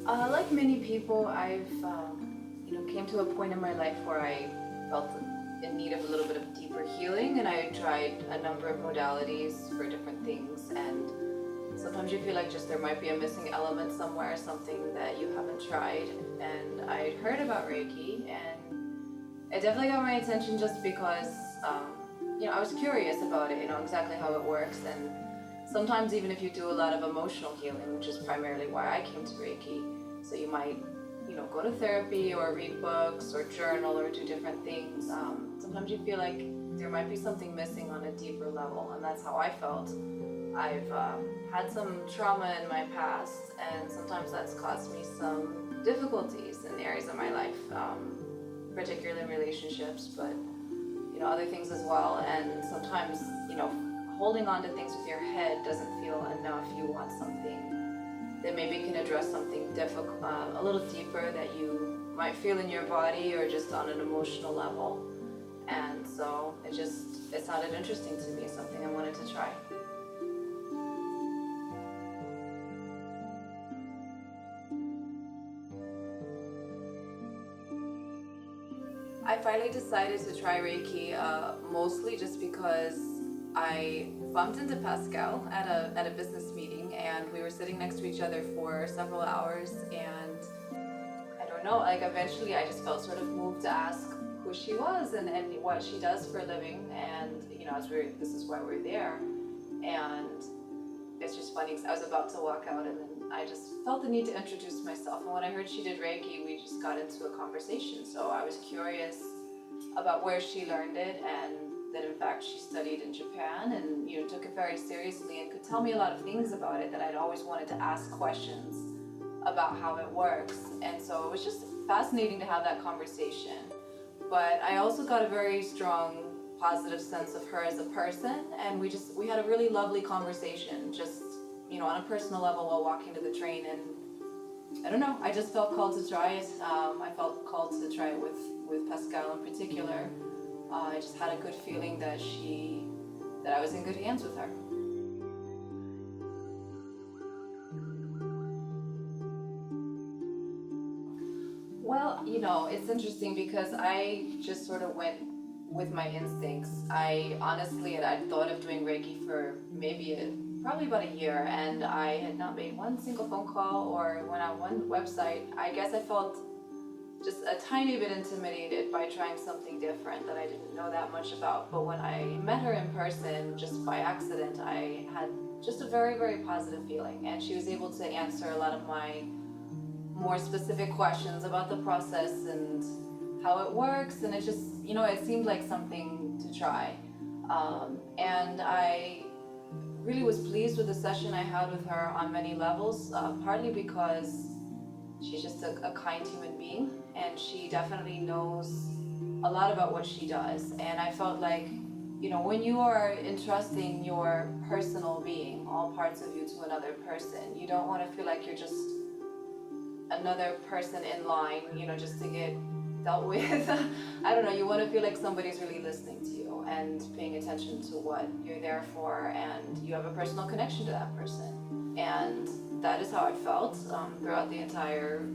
Like many people, came to a point in my life where I felt in need of a little bit of deeper healing, and I tried a number of modalities for different things. And sometimes you feel like just there might be a missing element somewhere, something that you haven't tried. And I'd heard about Reiki, and it definitely got my attention just because, I was curious about it, exactly how it works. And sometimes even if you do a lot of emotional healing, which is primarily why I came to Reiki, so you might, go to therapy or read books or journal or do different things. Sometimes you feel like there might be something missing on a deeper level, and that's how I felt. I've had some trauma in my past, and sometimes that's caused me some difficulties in areas of my life, particularly in relationships, but other things as well. And sometimes, holding on to things with your head doesn't feel enough. You want something that maybe can address something difficult, a little deeper that you might feel in your body or just on an emotional level. And so it sounded interesting to me, something I wanted to try. I finally decided to try Reiki, mostly just because I bumped into Pascal at a business meeting, and we were sitting next to each other for several hours, and I don't know, like eventually I just felt sort of moved to ask who she was and what she does for a living, and this is why we're there. And it's just funny because I was about to walk out, and then I just felt the need to introduce myself. And when I heard she did Reiki, we just got into a conversation. So I was curious about where she learned it, and that in fact she studied in Japan and took it very seriously and could tell me a lot of things about it that I'd always wanted to ask questions about how it works. And so it was just fascinating to have that conversation. But I also got a very strong positive sense of her as a person, and we had a really lovely conversation, just on a personal level while walking to the train. And I don't know, I just felt called to try it. I felt called to try it with Pascal in particular. I just had a good feeling that I was in good hands with her. Well, it's interesting because I just sort of went with my instincts. I honestly I'd thought of doing Reiki for probably about a year, and I had not made one single phone call or went on one website. I guess I felt just a tiny bit intimidated by trying something different that I didn't know that much about. But when I met her in person, just by accident, I had just a very, very positive feeling, and she was able to answer a lot of my more specific questions about the process and how it works, and it just, it seemed like something to try. And I really was pleased with the session I had with her on many levels, partly because she's just a kind human being, and she definitely knows a lot about what she does. And I felt like, when you are entrusting your personal being, all parts of you, to another person, you don't want to feel like you're just another person in line, just to get dealt with. I don't know, you want to feel like somebody's really listening to you and paying attention to what you're there for, and you have a personal connection to that person. And that is how I felt throughout the entire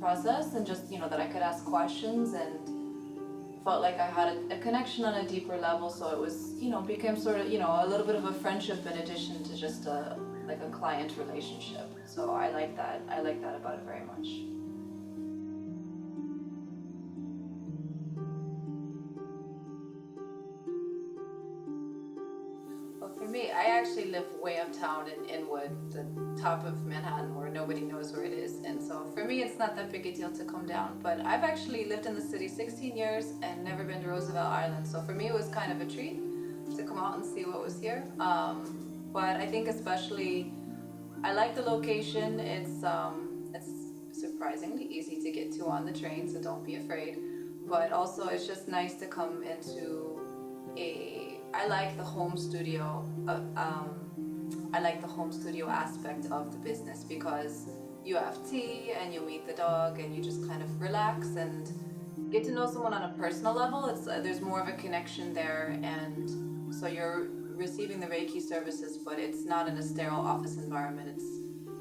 process, and just, that I could ask questions and felt like I had a connection on a deeper level. So it was, became sort of, a little bit of a friendship in addition to just a client relationship. So I like that about it very much. Well, for me, I actually live way uptown in Inwood, the top of Manhattan, where nobody knows where it is. And so for me, it's not that big a deal to come down. But I've actually lived in the city 16 years and never been to Roosevelt Island. So for me, it was kind of a treat to come out and see what was here. But I think especially, I like the location. It's surprisingly easy to get to on the train, so don't be afraid. But also, it's just nice to come into I like the home studio. I like the home studio aspect of the business, because you have tea and you meet the dog and you just kind of relax and get to know someone on a personal level. It's there's more of a connection there, and so you're receiving the Reiki services, but it's not in a sterile office environment. It's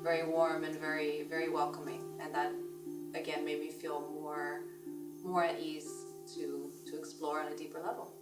very warm and very, very welcoming. And that, again, made me feel more at ease to explore on a deeper level.